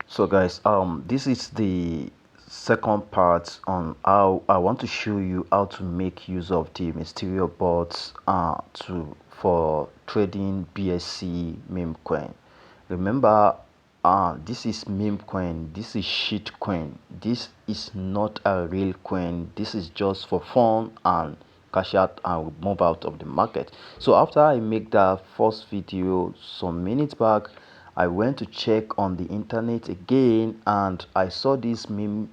So guys, this is the second part on how I want to show you how to make use of the Mysterio bots to for trading BSC meme coin. Remember, this is meme coin, this is shit coin, this is not a real coin, this is just for fun and cash out and move out of the market. So after I make that first video some minutes back, I went to check on the internet again and I saw this meme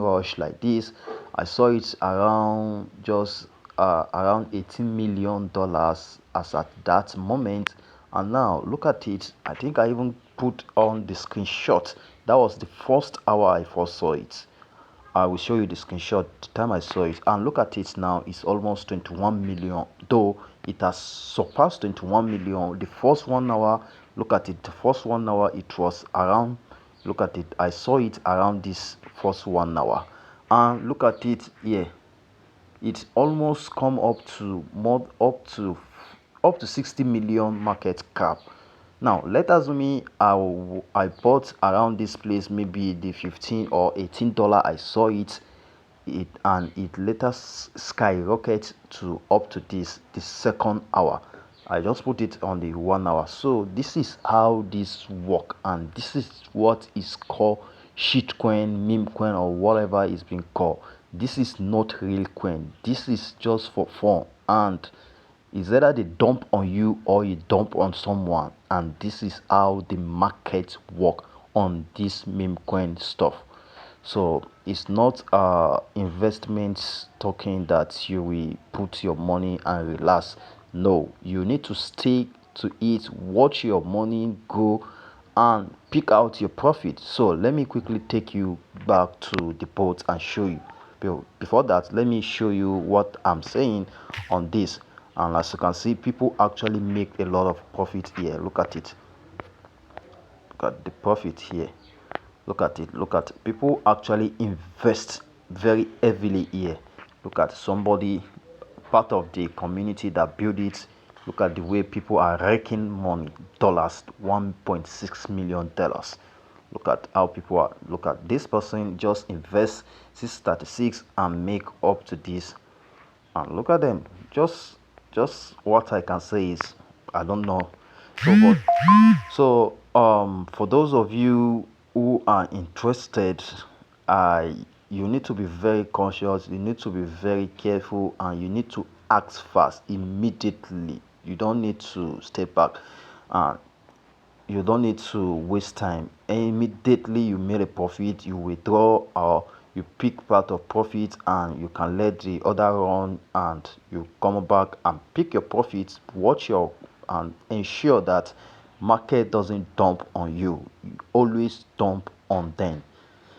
rush like this. I saw it around just around $18 million as at that moment. And now look at it. I think I even put on the screenshot. That was the first hour I first saw it. I will show you the screenshot the time I saw it, and look at it now. It's almost 21 million, though it has surpassed 21 million. The first 1 hour, look at it, the first 1 hour it was around, look at it, I saw it around this first 1 hour, and look at it here. It's almost come up to more up to 60 million market cap. Now let us me I bought around this place, maybe the 15 or $18 I saw it, and it later skyrocket to up to this second hour. I just put it on the 1 hour. So this is how this work, and this is what is called shitcoin, meme coin, or whatever is being called. This is not real coin. This is just for fun, and it's either they dump on you or you dump on someone, and this is how the market work on this meme coin stuff. So it's not investment token that you will put your money and relax. No, you need to stick to it, watch your money go, and pick out your profit. So let me quickly take you back to the boat and show you. Before that, let me show you what I'm saying on this. And as you can see, people actually make a lot of profit here. Look at it. Look at the profit here. Look at it. Look at people actually invest very heavily here. Look at somebody, part of the community that built it. Look at the way people are raking money, dollars, $1.6 million. Look at how people are. Look at this person just invest 636 and make up to this. And look at them. Just what I can say is, I don't know. For those of you who are interested, I you need to be very conscious, you need to be very careful, and you need to act fast immediately. You don't need to step back, and you don't need to waste time. Immediately you made a profit, you withdraw or you pick part of profit, and you can let the other run, and you come back and pick your profits. Watch your and ensure that market doesn't dump on you. You always dump on them.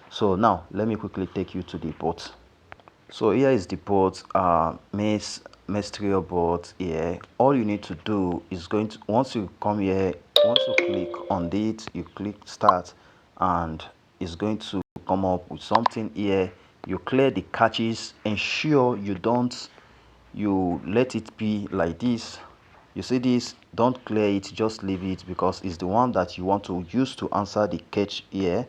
So now let me quickly take you to the bot. So here is the bot, MAESTRO bot here. All you need to do is once you come here, once you click on it, you click start, and it's going to come up with something here. You clear the caches, ensure you let it be like this. You see this, don't clear it, just leave it, because it's the one that you want to use to answer the catch here.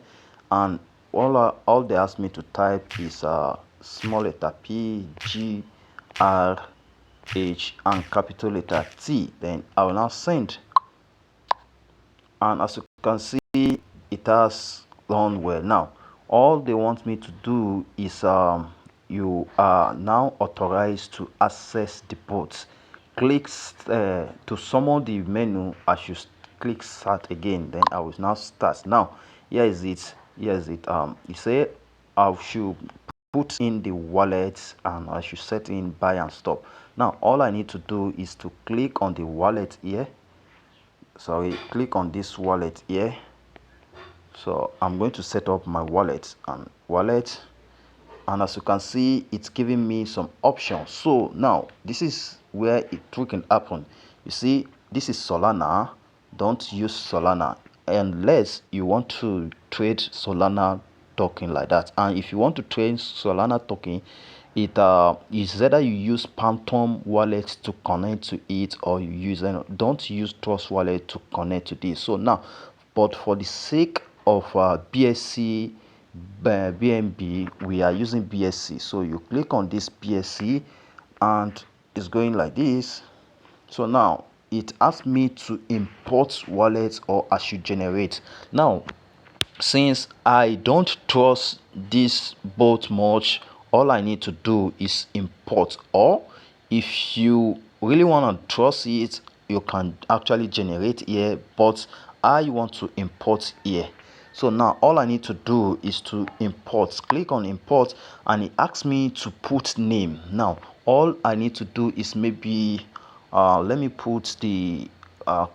And all they ask me to type is small letter P, G, R, H, and capital letter T. Then I will now send, and as you can see, it has done well. Now all they want me to do is you are now authorized to access the bot. Click to summon the menu. As you click start again, then I will now start. Now here is it. You say I should put in the wallet, and I should set in buy and stop. Now all I need to do is to click on the wallet here. Sorry, click on this wallet here. So I'm going to set up my wallet, and as you can see, it's giving me some options. So now this is where it can happen. You see, this is Solana. Don't use Solana unless you want to trade Solana token like that. And if you want to trade Solana token, it is either you use Phantom wallet to connect to it, or you use don't use Trust wallet to connect to this. So now, but for the sake of BSC BNB, we are using BSC. So you click on this BSC and it's going like this. So now it asks me to import wallets, or I should generate. Now, since I don't trust this bot much, all I need to do is import. Or if you really want to trust it, you can actually generate here, but I want to import here. So now all I need to do is to import. Click on import and it asks me to put name. Now all I need to do is maybe let me put the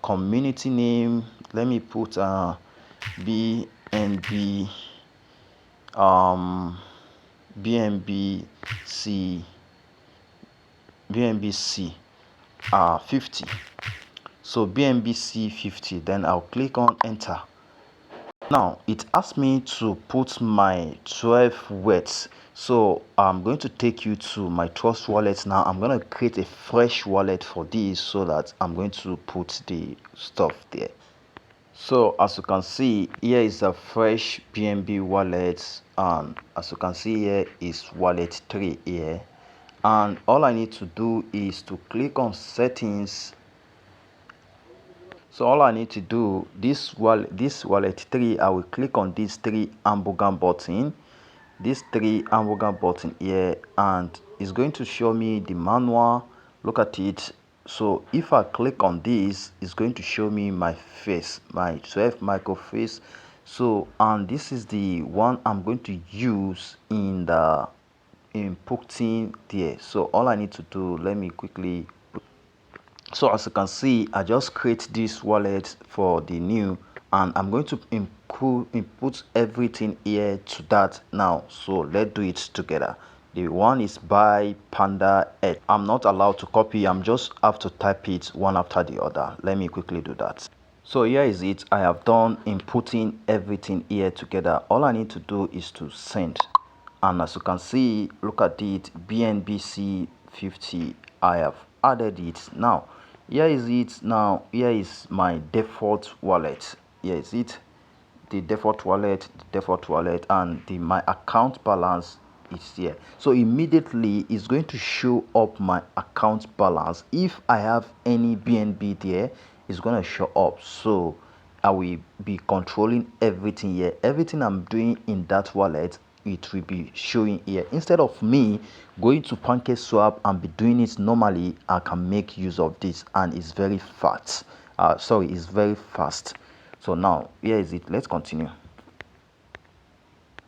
community name. Let me put BNB BNBC BNBC 50. So BNBC 50, then I'll click on enter. Now it asks me to put my 12 words. So I'm going to take you to my trust wallet. Now I'm going to create a fresh wallet for this, so that I'm going to put the stuff there. So as you can see, here is a fresh BNB wallet, and as you can see here is wallet 3 here. And all I need to do is to click on settings. So all I need to do, this wallet 3, I will click on this 3 hamburger button, here, and it's going to show me the manual. Look at it. So if I click on this, it's going to show me my face, my 12 micro face. So and this is the one I'm going to use in the inputting there. So all I need to do, let me quickly. So as you can see, I just create this wallet for the new, and I'm going to input everything here to that now. So let's do it together. The one is by Panda Edge. I'm not allowed to copy, I'm just have to type it one after the other. Let me quickly do that. So here is it. I have done inputting everything here together. All I need to do is to send, and as you can see, look at it, BNBC 50, I have added it. Now here is it. Now here is my default wallet. Here is it, the default wallet, and my account balance is here. So immediately it's going to show up my account balance. If I have any BNB there, it's going to show up. So I will be controlling everything here. Everything I'm doing in that wallet, it will be showing here. Instead of me going to PancakeSwap and be doing it normally, I can make use of this, and it's very fast. It's very fast. So now here is it. Let's continue.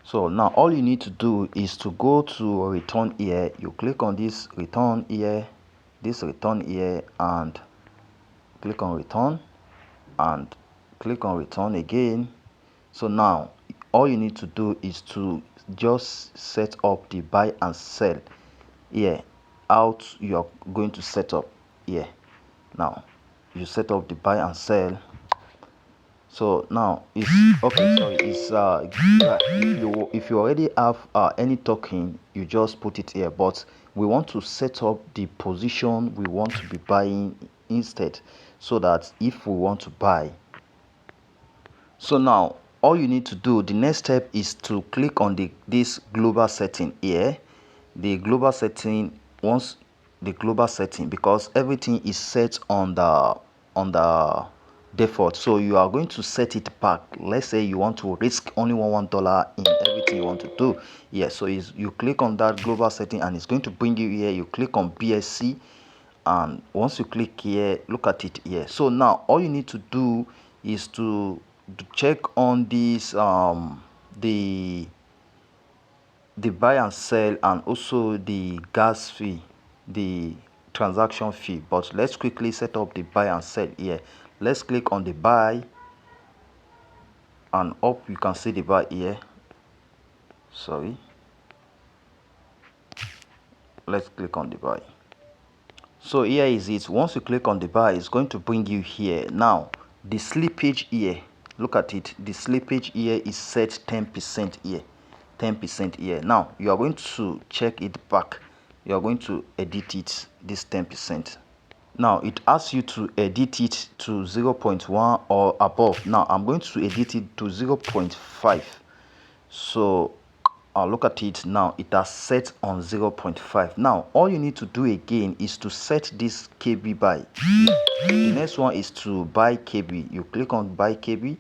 So now all you need to do is to go to return here. You click on this return here, and click on return, and click on return again. So now all you need to do is to just set up the buy and sell here. Out you're going to set up here. Now you set up the buy and sell. So now it's okay. Sorry, it's if you already have any token, you just put it here. But we want to set up the position we want to be buying instead, so that if we want to buy. So now all you need to do, the next step is to click on this global setting here. The global setting, once the global setting, because everything is set on the default, so you are going to set it back. Let's say you want to risk only $1 in everything you want to do. Yeah, so you click on that global setting and it's going to bring you here. You click on BSC, and once you click here, look at it here. So now all you need to do is to check on this the buy and sell, and also the gas fee, the transaction fee. But let's quickly set up the buy and sell here. Let's click on the buy, and up you can see the buy here. Sorry, let's click on the buy. So here is it. Once you click on the buy, it's going to bring you here. Now the slippage here, look at it, the slippage here is set 10% here, 10% here. Now you are going to check it back. You are going to edit it, this 10%. now it asks you to edit it to 0.1 or above. Now I'm going to edit it to 0.5. So I'll look at it now. It has set on 0.5. Now all you need to do again is to set this KB by. The next one is to buy KB. You click on buy KB,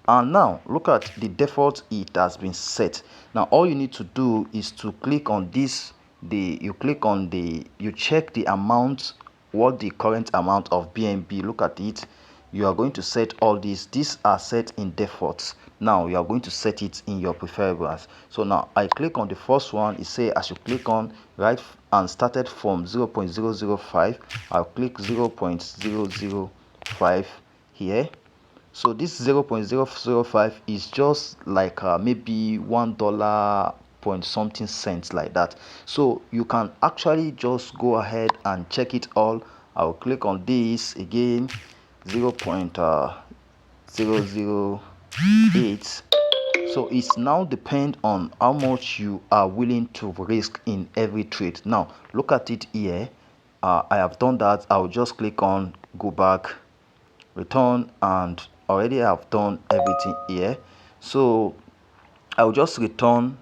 and now look at the default. It has been set. Now all you need to do is to click on this. You check the amount, what the current amount of BNB. Look at it. You are going to set all these are set in defaults. Now you are going to set it in your preferables. So now I click on the first one. It say I should click on right and started from 0.005. I'll click 0.005 here. So this 0.005 is just like maybe $1 point something cents, like that. So you can actually just go ahead and check it all. I'll click on this again, 0.008. So it's now depend on how much you are willing to risk in every trade. Now look at it here. I have done that. I'll just click on go back, return, and already I have done everything here. So I'll just return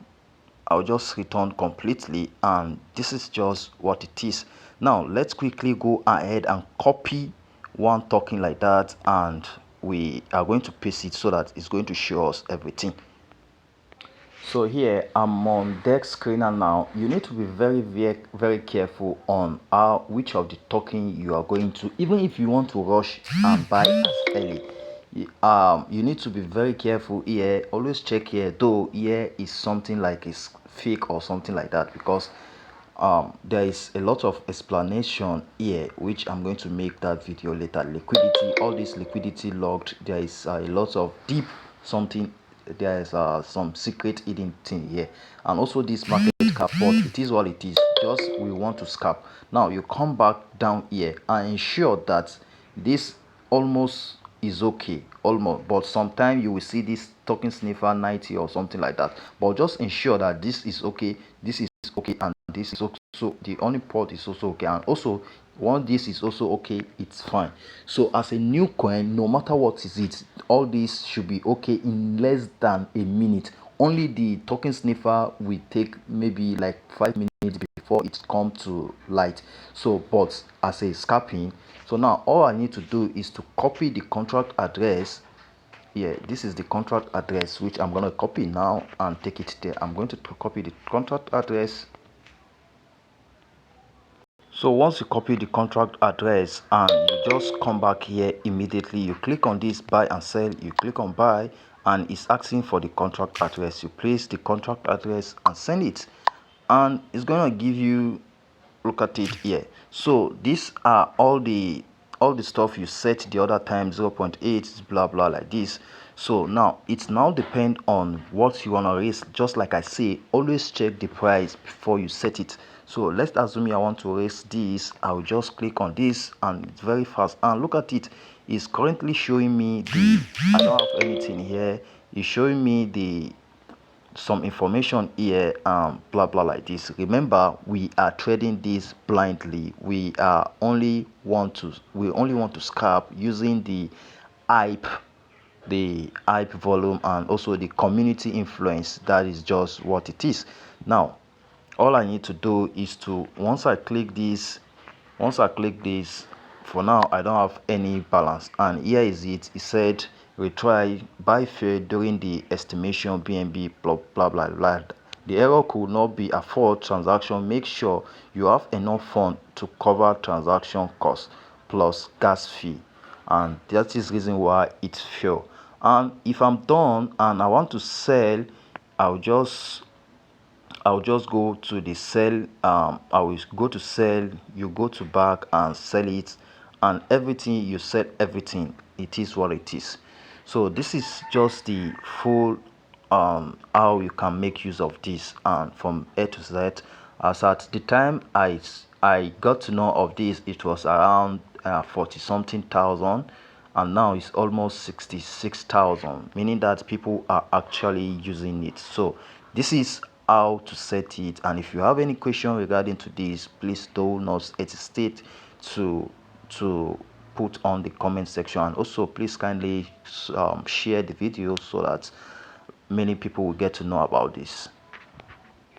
completely, and this is just what it is. Now let's quickly go ahead and copy one token like that, and we are going to paste it so that it's going to show us everything. So here I'm on deck screener now. You need to be very careful on which of the token you are going to, even if you want to rush and buy as early. You need to be very careful here. Always check here, though here is something like it's fake or something like that, because there is a lot of explanation here, which I'm going to make that video later. Liquidity, all this liquidity logged, there is a lot of deep something. There is some secret hidden thing here, and also this market cap, but it is what it is. Just we want to scalp. Now you come back down here and ensure that this almost is okay, almost, but sometimes you will see this token sniffer 90 or something like that. But just ensure that this is okay, this is okay, and this is also the only port is also okay, and also once this is also okay, it's fine. So as a new coin, no matter what is it, all this should be okay in less than a minute. Only the token sniffer will take maybe like 5 minutes before it come to light. So but as a scalping, so now all I need to do is to copy the contract address. Yeah, this is the contract address, which I'm going to copy now and take it there. I'm going to copy the contract address. So once you copy the contract address, and you just come back here immediately, you click on this buy and sell, you click on buy, and it's asking for the contract address. You place the contract address and send it, and it's going to give you, look at it here. So these are all the stuff you set the other time, 0.8 blah blah like this. So now it's now depend on what you want to raise. Just like I say, always check the price before you set it. So let's assume I want to raise this. I'll just click on this, and it's very fast. And look at it, it's currently showing me the, I don't have anything here. It's showing me the some information here, blah blah like this. Remember, we are trading this blindly. We only want to scalp using the hype volume, and also the community influence. That is just what it is. Now all I need to do is to, once I click this, for now I don't have any balance, and here is it. It said retry buy fair during the estimation BNB blah blah blah blah. The error could not be afford transaction. Make sure you have enough fund to cover transaction costs plus gas fee, and that is reason why it failed. And if I'm done and I want to sell, I'll just go to the sell. I will go to sell, you go to back and sell it, and everything you said, everything, it is what it is. So this is just the full how you can make use of this, and from A to Z. As at the time I got to know of this, it was around 40 something thousand, and now it's almost 66,000, meaning that people are actually using it. So this is how to set it, and if you have any question regarding to this, please do not hesitate to to put on the comment section, and also please kindly share the video so that many people will get to know about this.